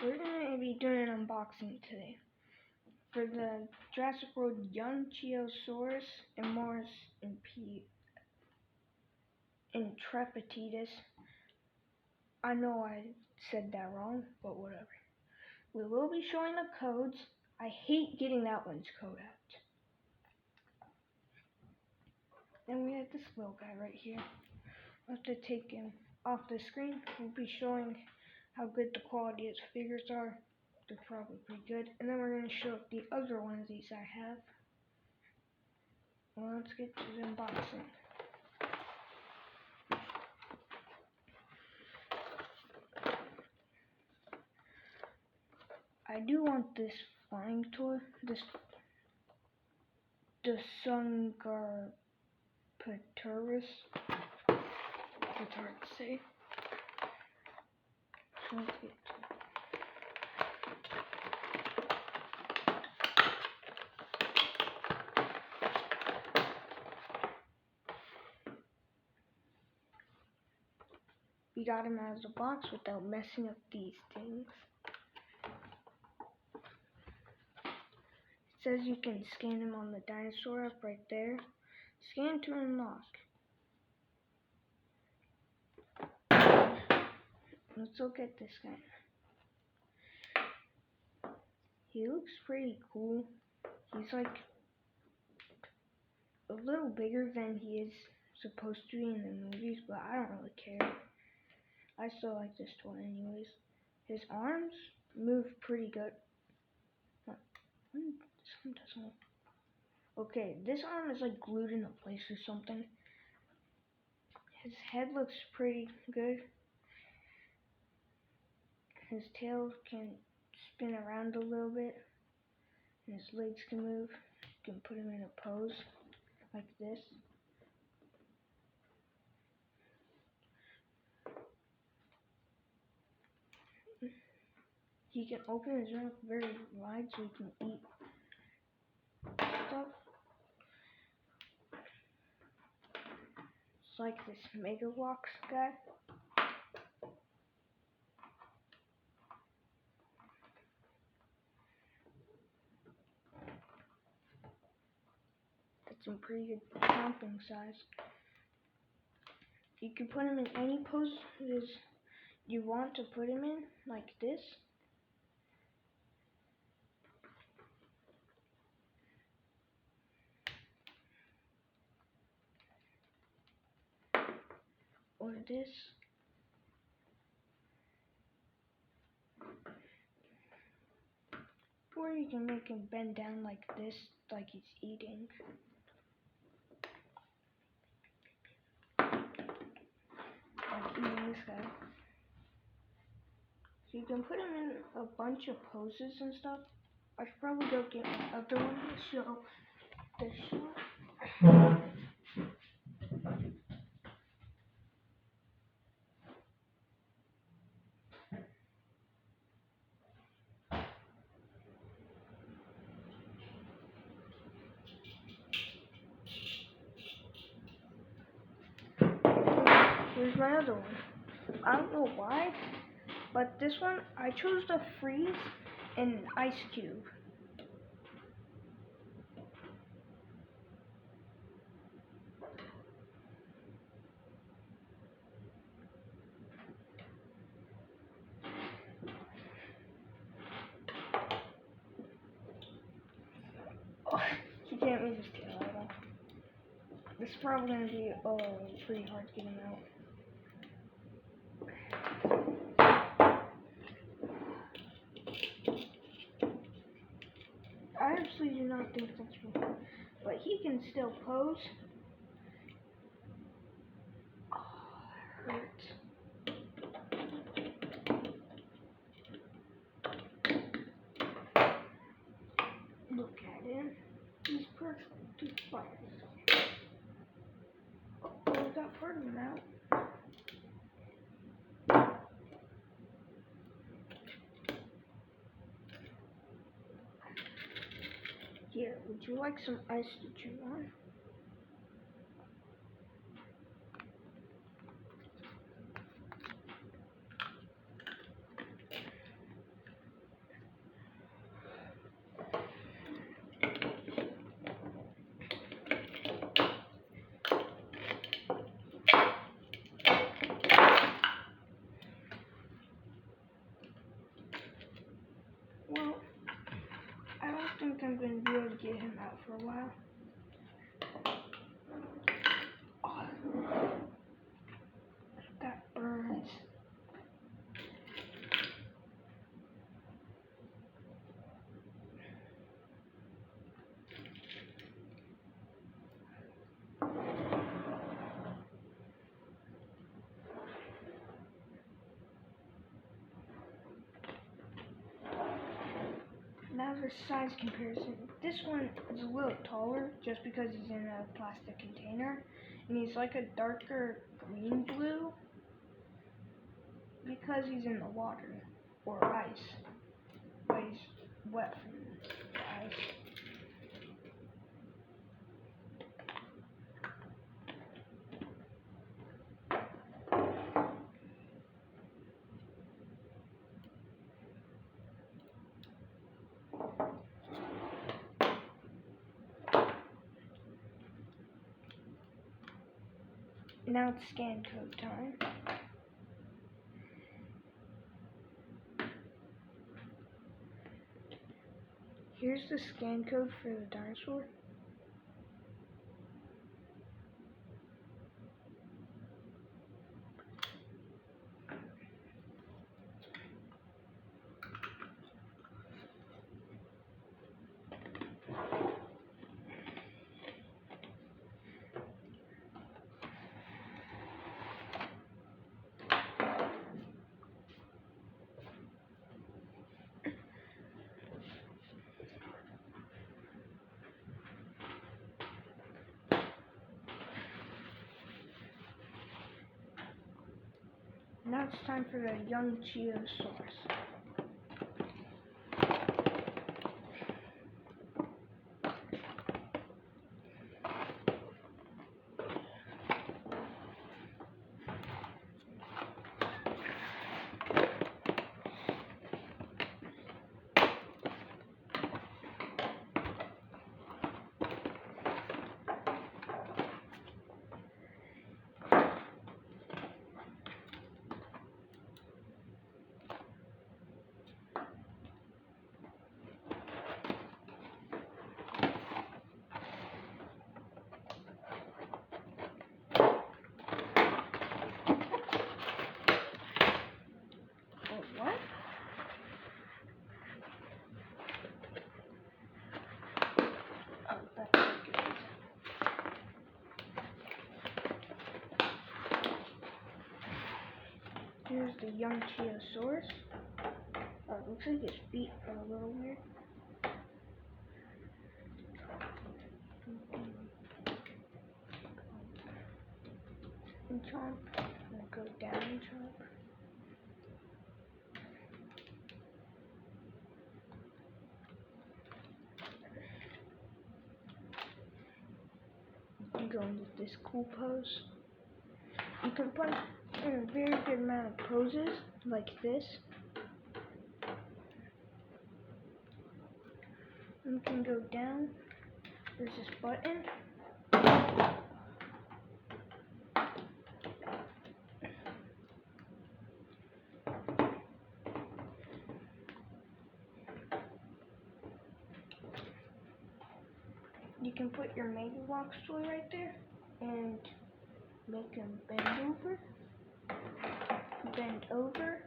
We're going to be doing an unboxing today for the Jurassic World yungchuanosaurus and moros intrepidus. I know I said that wrong, but whatever. We will be showing the codes. I hate getting that one's code out. And we have this little guy right here. I'll have to take him off the screen. We'll be showing how good the quality of the figures are. They're probably pretty good. And then we're going to show the other one of these I have. Well, let's get to the unboxing. I do want this flying toy, the yungchuanosaurus. It's hard to say. So let's get to it. We got him out of the box without messing up these things. It says you can scan him on the dinosaur up right there. Scan to unlock. Let's look at this guy. He looks pretty cool. He's like a little bigger than he is supposed to be in the movies, but I don't really care. I still like this toy anyways. His arms move pretty good. This one doesn't. Okay, this arm is like glued into place or something. His head looks pretty good. His tail can spin around a little bit. And his legs can move. You can put him in a pose like this. He can open his mouth very wide so he can eat stuff. It's like this Mega Box guy. That's some pretty good camping size. You can put him in any poses you want to put him in, like this. Or this. Or you can make him bend down like this, like he's eating. Like eating this guy. So you can put him in a bunch of poses and stuff. I should probably go get my other one to show this shot. Here's my other one. I don't know why, but this one I chose to freeze in an ice cube. Oh, he can't move his tail at all. This is probably going to be pretty hard to get him out. I actually do not think that's real, but he can still pose. Oh, it hurts. Look at him. He's perfect. He's fine. Oh, I got part of him out. Here, would you like some ice to chew on? get him out for a while. Oh, that burns. Now for size comparison, this one is a little taller just because he's in a plastic container, and he's like a darker green blue because he's in the water or ice, but he's wet from the ice. Now it's scan code time. Here's the scan code for the dinosaur. Now it's time for the yungchuanosaurus. What? Oh, that's good. Here's the yungchuanosaurus. Oh, it looks like his feet are a little weird. And chomp. I'm gonna go down and chomp. You can go into this cool pose. You can put in a very good amount of poses like this. You can go down. There's this button. You can put your Mega Box toy right there and make him bend over.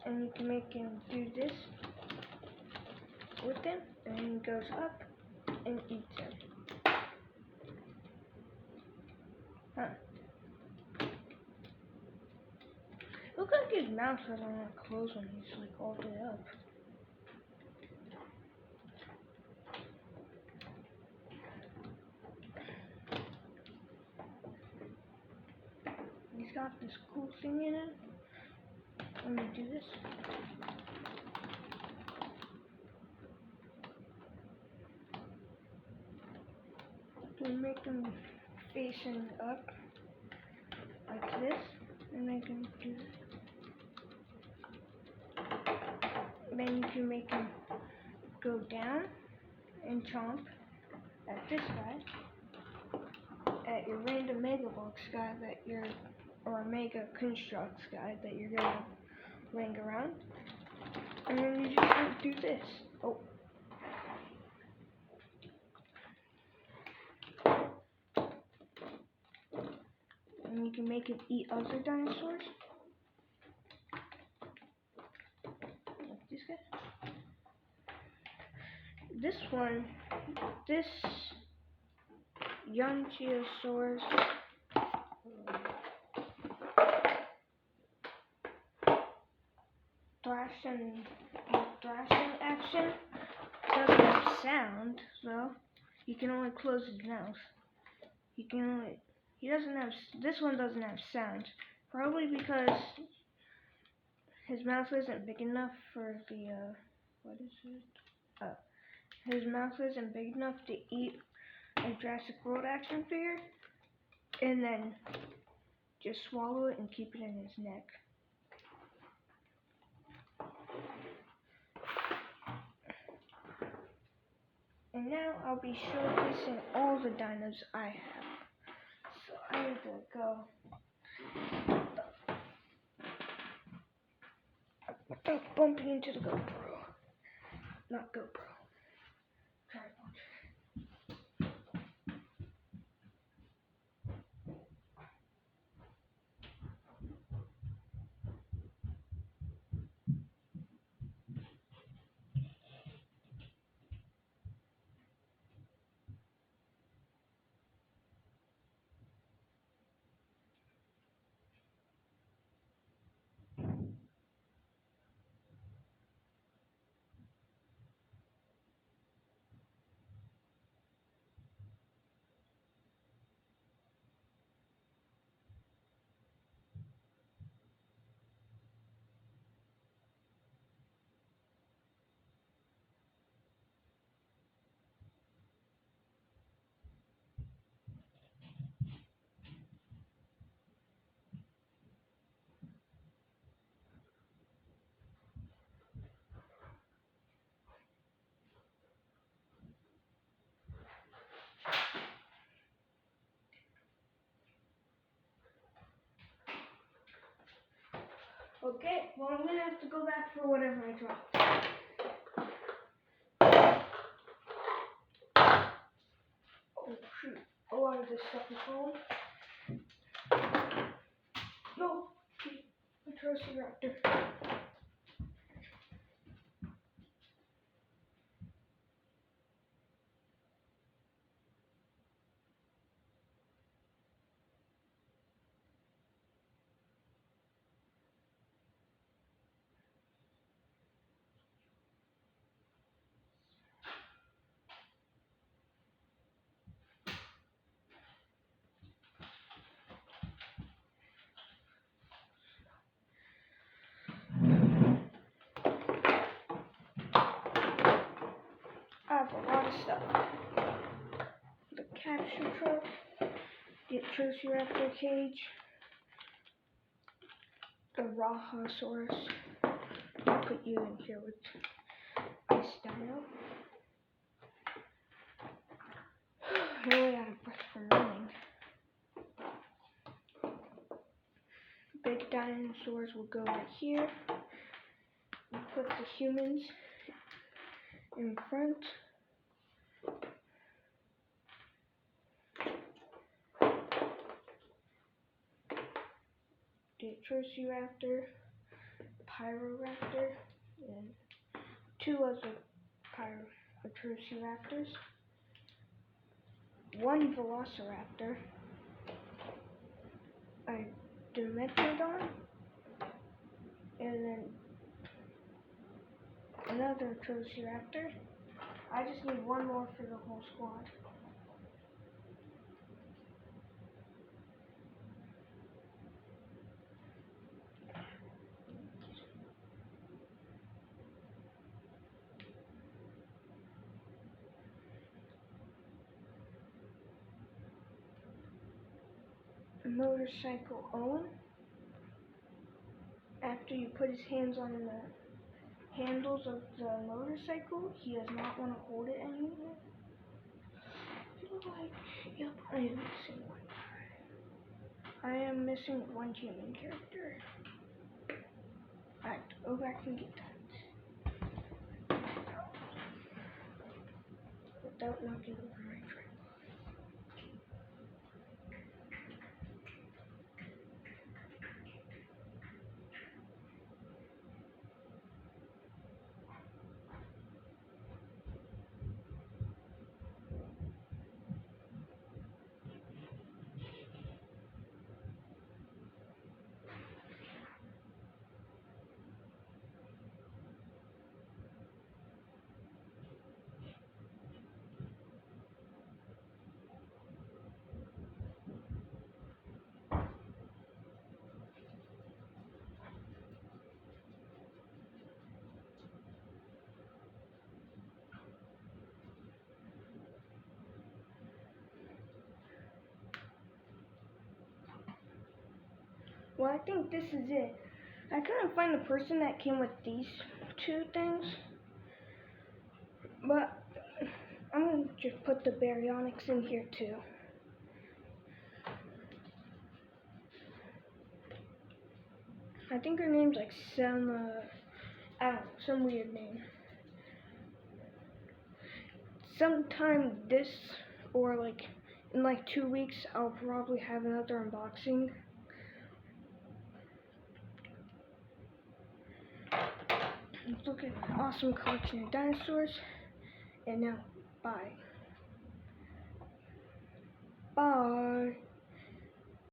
And you can make him do this with him, and he goes up and eats him. Huh. Looks like his mouth doesn't want to close when he's like all the way up. He's got this cool thing in it. Let me do this. You can make him facing up like this, and I can do this. Then you can make him go down and chomp at this side. at your random mega box guide or mega constructs guide that you're gonna laying around, and then you just do this. Oh. And you can make it eat other dinosaurs. Like this guy. This yungchuanosaurus thrashing action doesn't have sound, so you can only close his mouth. This one doesn't have sound, probably because his mouth isn't big enough for the, his mouth isn't big enough to eat a Jurassic World action figure, and then just swallow it and keep it in his neck. And now I'll be showcasing all the dinos I have. So I need to go without bumping into the GoPro. Not GoPro. Tripod. Okay, well I'm gonna have to go back for whatever I dropped. Oh shoot, a lot of this stuff is home. No, the Velociraptor. I have a lot of stuff. The capture truck, the Velociraptor cage, the Rahasaurus. I'll put you in here with Ice Dino. Really out of breath from running. Big dinosaurs will go right here. We'll put the humans in front. The Velociraptor, Pyroraptor, and two other Velociraptors, one Velociraptor, a Dimetrodon, and then another Velociraptor. I just need one more for the whole squad. Motorcycle Owen. After you put his hands on the handles of the motorcycle, he does not want to hold it anymore. Yep, I am missing one. I am missing one human character. I have to go back and get that. Without knocking over my tripod. Well, I think this is it. I couldn't find the person that came with these two things, but I'm going to just put the baryonyx in here too. I think her name's like some, I don't know, some weird name. Sometime this, or like in like 2 weeks, I'll probably have another unboxing. Look at an awesome collection of dinosaurs. And now, bye.